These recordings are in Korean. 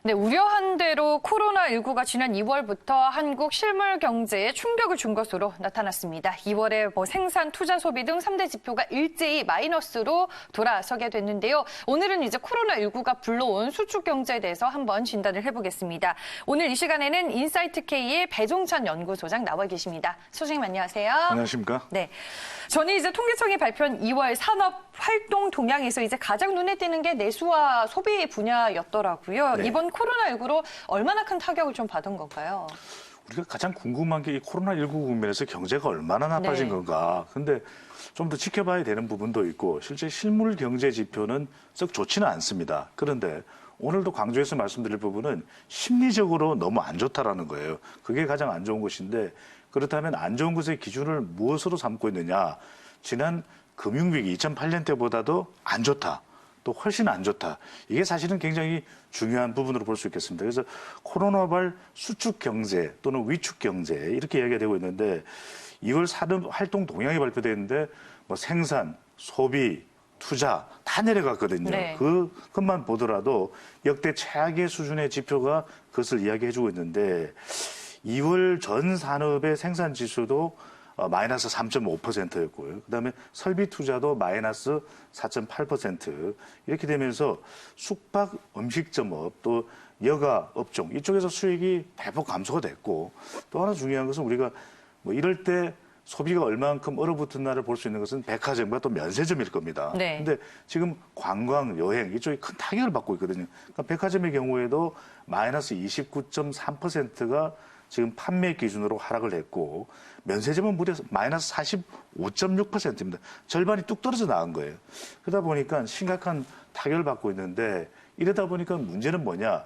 네, 우려한 대로 코로나19가 지난 2월부터 한국 실물 경제에 충격을 준 것으로 나타났습니다. 2월에 생산, 투자, 소비 등 3대 지표가 일제히 마이너스로 돌아서게 됐는데요. 오늘은 이제 코로나19가 불러온 수축 경제에 대해서 한번 진단을 해보겠습니다. 오늘 이 시간에는 인사이트K의 배종찬 연구소장 나와 계십니다. 소장님 안녕하세요. 안녕하십니까? 네. 저는 이제 통계청이 발표한 2월 산업 활동 동향에서 이제 가장 눈에 띄는 게 내수와 소비 분야였더라고요. 네. 이번 코로나19로 얼마나 큰 타격을 좀 받은 건가요? 우리가 가장 궁금한 게 이 코로나19 국면에서 경제가 얼마나 나빠진 네. 건가. 근데 좀 더 지켜봐야 되는 부분도 있고 실제 실물 경제 지표는 썩 좋지는 않습니다. 그런데 오늘도 강조해서 말씀드릴 부분은 심리적으로 너무 안 좋다라는 거예요. 그게 가장 안 좋은 것인데 그렇다면 안 좋은 것의 기준을 무엇으로 삼고 있느냐. 지난 금융위기 2008년 때보다도 안 좋다. 또 훨씬 안 좋다. 이게 사실은 굉장히 중요한 부분으로 볼 수 있겠습니다. 그래서 코로나발 수축 경제 또는 위축 경제 이렇게 이야기가 되고 있는데 2월 산업 활동 동향이 발표됐는데 뭐 생산, 소비, 투자 다 내려갔거든요. 네. 그것만 보더라도 역대 최악의 수준의 지표가 그것을 이야기해주고 있는데 2월 전 산업의 생산 지수도 마이너스 3.5%였고요. 그다음에 설비 투자도 마이너스 4.8% 이렇게 되면서 숙박, 음식점업 또 여가 업종 이쪽에서 수익이 대폭 감소가 됐고 또 하나 중요한 것은 우리가 뭐 이럴 때 소비가 얼만큼 얼어붙은 날을 볼 수 있는 것은 백화점과 또 면세점일 겁니다. 네. 근데 지금 관광, 여행 이쪽이 큰 타격을 받고 있거든요. 그러니까 백화점의 경우에도 마이너스 29.3%가 지금 판매 기준으로 하락을 했고 면세점은 무려 마이너스 45.6%입니다. 절반이 뚝 떨어져 나간 거예요. 그러다 보니까 심각한 타격을 받고 있는데 이러다 보니까 문제는 뭐냐.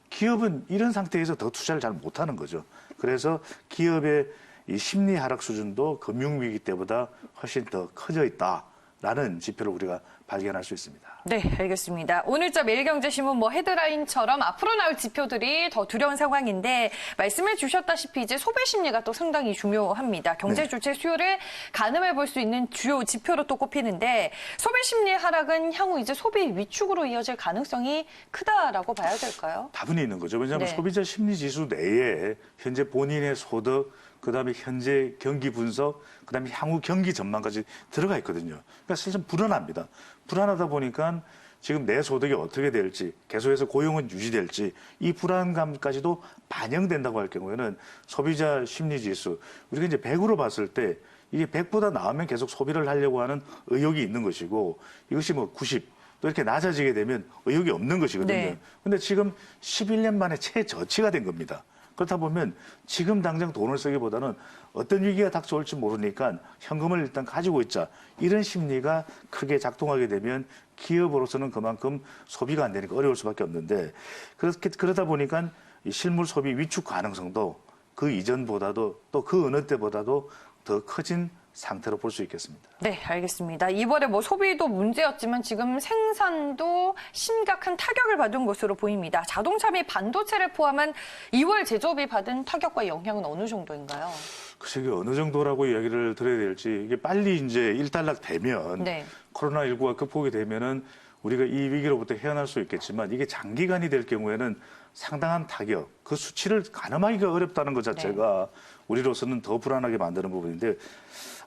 기업은 이런 상태에서 더 투자를 잘 못하는 거죠. 그래서 기업의 이 심리 하락 수준도 금융위기 때보다 훨씬 더 커져 있다라는 지표를 우리가 발견할 수 있습니다. 네, 알겠습니다. 오늘자 매일경제신문 헤드라인처럼 앞으로 나올 지표들이 더 두려운 상황인데 말씀해 주셨다시피 이제 소비 심리가 또 상당히 중요합니다. 경제 주체 수요를 가늠해 볼 수 있는 주요 지표로 또 꼽히는데 소비 심리 하락은 향후 이제 소비 위축으로 이어질 가능성이 크다라고 봐야 될까요? 다분히 있는 거죠. 왜냐하면 네. 소비자 심리 지수 내에 현재 본인의 소득, 그다음에 현재 경기 분석, 그다음에 향후 경기 전망까지 들어가 있거든요. 그러니까 사실 불안합니다. 불안하다 보니까 지금 내 소득이 어떻게 될지, 계속해서 고용은 유지될지 이 불안감까지도 반영된다고 할 경우에는 소비자 심리 지수 우리가 이제 100으로 봤을 때 이게 100보다 나오면 계속 소비를 하려고 하는 의욕이 있는 것이고 이것이 뭐 90. 또 이렇게 낮아지게 되면 의욕이 없는 것이거든요. 네. 근데 지금 11년 만에 최저치가 된 겁니다. 그렇다 보면 지금 당장 돈을 쓰기보다는 어떤 위기가 닥쳐올지 모르니까 현금을 일단 가지고 있자. 이런 심리가 크게 작동하게 되면 기업으로서는 그만큼 소비가 안 되니까 어려울 수밖에 없는데 그러다 보니까 이 실물 소비 위축 가능성도 그 이전보다도 또 그 어느 때보다도 더 커진 상태로 볼 수 있겠습니다. 네, 알겠습니다. 이번에 소비도 문제였지만 지금 생산도 심각한 타격을 받은 것으로 보입니다. 자동차 및 반도체를 포함한 2월 제조업이 받은 타격과 영향은 어느 정도인가요? 글쎄, 이게 어느 정도라고 이야기를 드려야 될지 이게 빨리 이제 일단락 되면 네. 코로나19가 극복이 되면은 우리가 이 위기로부터 헤어날 수 있겠지만 이게 장기간이 될 경우에는 상당한 타격, 그 수치를 가늠하기가 어렵다는 것 자체가 우리로서는 더 불안하게 만드는 부분인데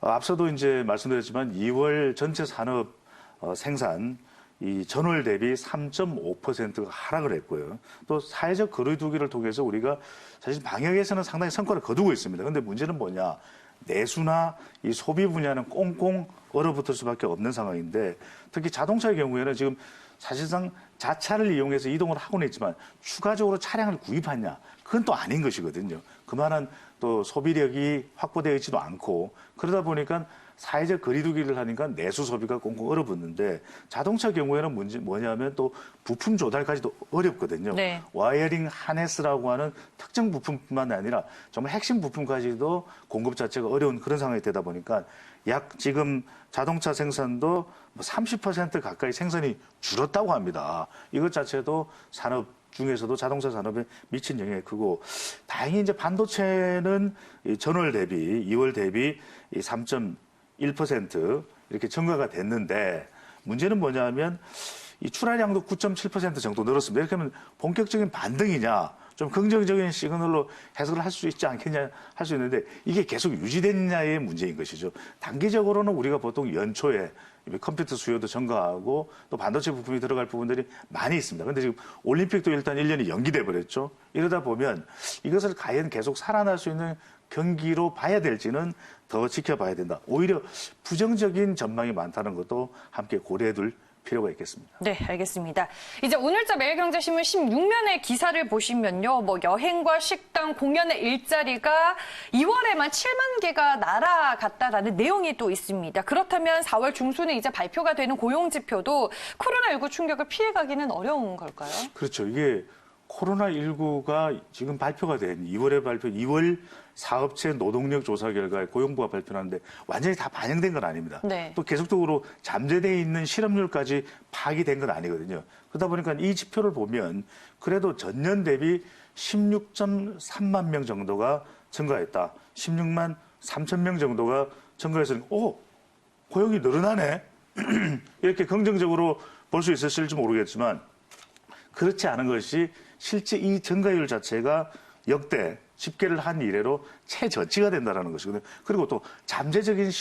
앞서도 이제 말씀드렸지만 2월 전체 산업 생산 이 전월 대비 3.5%가 하락을 했고요. 또 사회적 거리두기를 통해서 우리가 사실 방역에서는 상당히 성과를 거두고 있습니다. 그런데 문제는 뭐냐? 내수나 이 소비 분야는 꽁꽁 얼어붙을 수밖에 없는 상황인데 특히 자동차의 경우에는 지금 사실상 자차를 이용해서 이동을 하고는 있지만 추가적으로 차량을 구입하냐? 그건 또 아닌 것이거든요. 그만한 또 소비력이 확보되어 있지도 않고 그러다 보니까 사회적 거리두기를 하니까 내수 소비가 꽁꽁 얼어붙는데 자동차 경우에는 뭐냐면 또 부품 조달까지도 어렵거든요. 네. 와이어링 하네스라고 하는 특정 부품뿐만 아니라 정말 핵심 부품까지도 공급 자체가 어려운 그런 상황이 되다 보니까 약 지금 자동차 생산도 30% 가까이 생산이 줄었다고 합니다. 이것 자체도 산업 중에서도 자동차 산업에 미친 영향이 크고 다행히 이제 반도체는 전월 대비 2월 대비 3.1% 이렇게 증가가 됐는데 문제는 뭐냐면 이 출하량도 9.7% 정도 늘었습니다. 이렇게 하면 본격적인 반등이냐, 좀 긍정적인 시그널로 해석을 할 수 있지 않겠냐 할 수 있는데 이게 계속 유지됐냐의 문제인 것이죠. 단기적으로는 우리가 보통 연초에 컴퓨터 수요도 증가하고 또 반도체 부품이 들어갈 부분들이 많이 있습니다. 그런데 지금 올림픽도 일단 1년이 연기돼 버렸죠. 이러다 보면 이것을 과연 계속 살아날 수 있는 경기로 봐야 될지는 더 지켜봐야 된다. 오히려 부정적인 전망이 많다는 것도 함께 고려해둘 필요가 있겠습니다. 네, 알겠습니다. 이제 오늘자 매일경제신문 16면의 기사를 보시면요. 뭐 여행과 식당, 공연의 일자리가 2월에만 7만 개가 날아갔다라는 내용이 또 있습니다. 그렇다면 4월 중순에 이제 발표가 되는 고용지표도 코로나19 충격을 피해가기는 어려운 걸까요? 그렇죠. 이게 코로나19가 지금 발표가 된 2월에 2월 사업체 노동력 조사 결과에 고용부가 발표하는데 완전히 다 반영된 건 아닙니다. 네. 또 계속적으로 잠재되어 있는 실업률까지 파악이 된 건 아니거든요. 그러다 보니까 이 지표를 보면 그래도 전년 대비 16.3만 명 정도가 증가했다. 16만 3천 명 정도가 증가해서 고용이 늘어나네. 이렇게 긍정적으로 볼 수 있었을지 모르겠지만 그렇지 않은 것이 실제 이 증가율 자체가 역대 집계를 한 이래로 최저치가 된다는 것이거든요. 그리고 또 잠재적인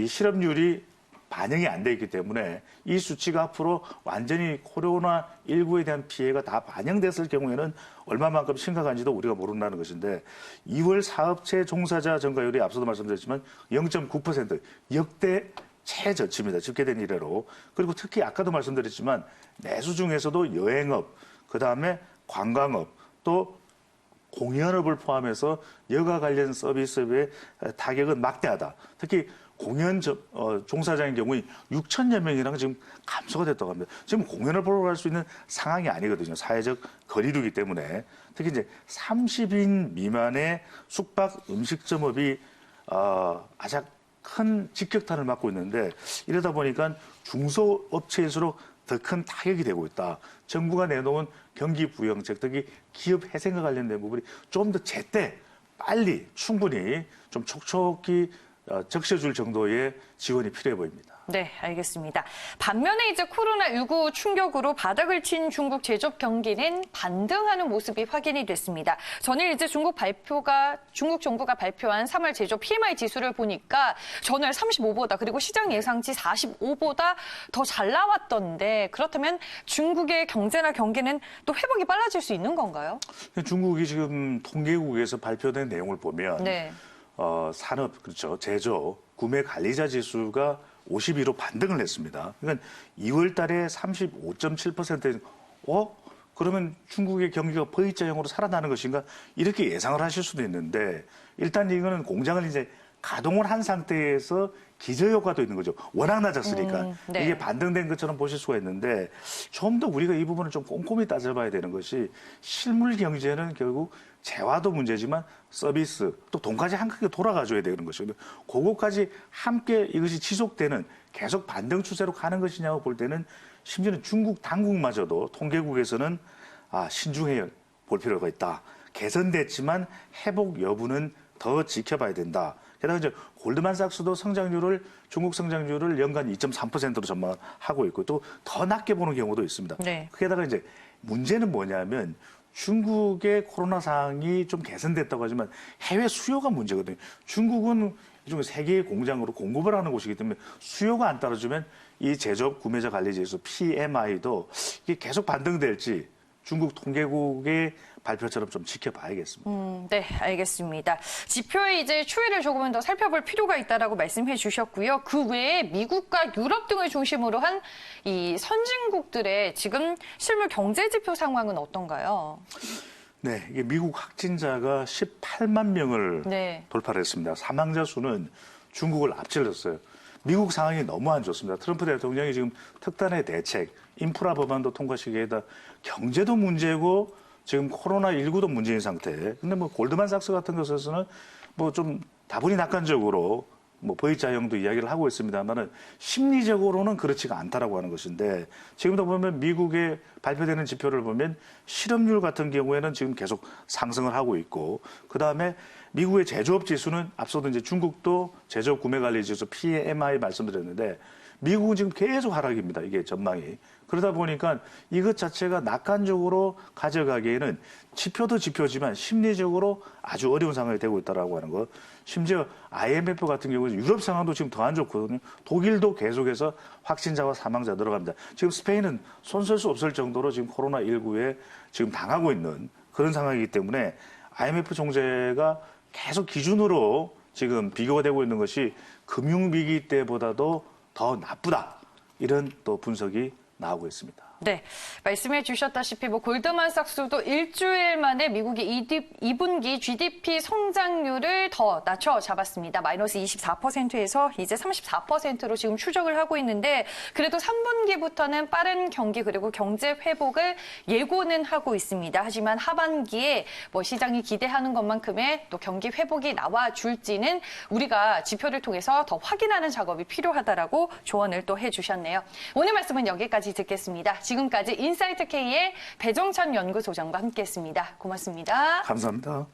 실업률이 반영이 안 돼 있기 때문에 이 수치가 앞으로 완전히 코로나19에 대한 피해가 다 반영됐을 경우에는 얼마만큼 심각한지도 우리가 모른다는 것인데 2월 사업체 종사자 증가율이 앞서도 말씀드렸지만 0.9% 역대 최저치입니다. 집계된 이래로. 그리고 특히 아까도 말씀드렸지만 내수 중에서도 여행업, 그다음에 관광업, 또 공연업을 포함해서 여가 관련 서비스의 타격은 막대하다. 특히 공연 종사자인 경우에 6천여 명이랑 지금 감소가 됐다고 합니다. 지금 공연을 보러 갈 수 있는 상황이 아니거든요. 사회적 거리두기 때문에. 특히 이제 30인 미만의 숙박 음식점업이 아주 큰 직격탄을 맞고 있는데 이러다 보니까 중소업체일수록 더 큰 타격이 되고 있다. 정부가 내놓은 경기 부양책, 특히 기업 회생과 관련된 부분이 좀 더 제때 빨리 충분히 좀 촉촉히 적셔줄 정도의 지원이 필요해 보입니다. 네, 알겠습니다. 반면에 이제 코로나19 충격으로 바닥을 친 중국 제조업 경기는 반등하는 모습이 확인이 됐습니다. 전일 이제 중국 정부가 발표한 3월 제조업 PMI 지수를 보니까 전월 35보다 그리고 시장 예상치 45보다 더 잘 나왔던데 그렇다면 중국의 경제나 경기는 또 회복이 빨라질 수 있는 건가요? 중국이 지금 통계국에서 발표된 내용을 보면 네. 산업, 그렇죠. 제조, 구매 관리자 지수가 52로 반등을 했습니다. 그러니까 2월 달에 35.7%, 그러면 중국의 경기가 V자형으로 살아나는 것인가? 이렇게 예상을 하실 수도 있는데, 일단 이거는 공장을 이제 가동을 한 상태에서 기저효과도 있는 거죠. 워낙 낮았으니까. 네. 이게 반등된 것처럼 보실 수가 있는데, 좀 더 우리가 이 부분을 좀 꼼꼼히 따져봐야 되는 것이, 실물 경제는 결국 재화도 문제지만 서비스, 또 돈까지 한꺼번에 돌아가줘야 되는 것이거든요. 그거까지 함께 이것이 지속되는 계속 반등 추세로 가는 것이냐고 볼 때는 심지어는 중국 당국마저도 통계국에서는 신중해 볼 필요가 있다. 개선됐지만 회복 여부는 더 지켜봐야 된다. 게다가 이제 골드만삭스도 중국 성장률을 연간 2.3%로 전망하고 있고 또 더 낮게 보는 경우도 있습니다. 네. 게다가 이제 문제는 뭐냐면 중국의 코로나 상황이 좀 개선됐다고 하지만 해외 수요가 문제거든요. 중국은 일종의 세계의 공장으로 공급을 하는 곳이기 때문에 수요가 안 따라주면 이 제조업 구매자 관리 지수 PMI도 이게 계속 반등될지 중국 통계국의 발표처럼 좀 지켜봐야겠습니다. 네, 알겠습니다. 지표의 이제 추이를 조금은 더 살펴볼 필요가 있다라고 말씀해 주셨고요. 그 외에 미국과 유럽 등을 중심으로 한 이 선진국들의 지금 실물 경제 지표 상황은 어떤가요? 네, 이게 미국 확진자가 18만 명을 네. 돌파를 했습니다. 사망자 수는 중국을 앞질렀어요. 미국 상황이 너무 안 좋습니다. 트럼프 대통령이 지금 특단의 대책, 인프라 법안도 통과시키다 경제도 문제고 지금 코로나19도 문제인 상태. 근데 뭐 골드만삭스 같은 것에서는 뭐 좀 다분히 낙관적으로 뭐 V자형도 이야기를 하고 있습니다만은 심리적으로는 그렇지가 않다라고 하는 것인데 지금도 보면 미국의 발표되는 지표를 보면 실업률 같은 경우에는 지금 계속 상승을 하고 있고 그 다음에 미국의 제조업 지수는 앞서도 이제 중국도 제조업 구매 관리 지수 PMI 말씀드렸는데 미국은 지금 계속 하락입니다. 이게 전망이. 그러다 보니까 이것 자체가 낙관적으로 가져가기에는 지표도 지표지만 심리적으로 아주 어려운 상황이 되고 있다라고 하는 거. 심지어 IMF 같은 경우는 유럽 상황도 지금 더 안 좋거든요. 독일도 계속해서 확진자와 사망자 늘어갑니다. 지금 스페인은 손쓸 수 없을 정도로 지금 코로나19에 지금 당하고 있는 그런 상황이기 때문에 IMF 총재가 계속 기준으로 지금 비교가 되고 있는 것이 금융위기 때보다도 더 나쁘다. 이런 또 분석이 나오고 있습니다. 네, 말씀해 주셨다시피 골드만삭스도 일주일 만에 미국의 2분기 GDP 성장률을 더 낮춰 잡았습니다. 마이너스 24%에서 이제 34%로 지금 추정을 하고 있는데 그래도 3분기부터는 빠른 경기 그리고 경제 회복을 예고는 하고 있습니다. 하지만 하반기에 시장이 기대하는 것만큼의 또 경기 회복이 나와 줄지는 우리가 지표를 통해서 더 확인하는 작업이 필요하다라고 조언을 또 해주셨네요. 오늘 말씀은 여기까지 듣겠습니다. 지금까지 인사이트 K의 배종찬 연구소장과 함께했습니다. 고맙습니다. 감사합니다.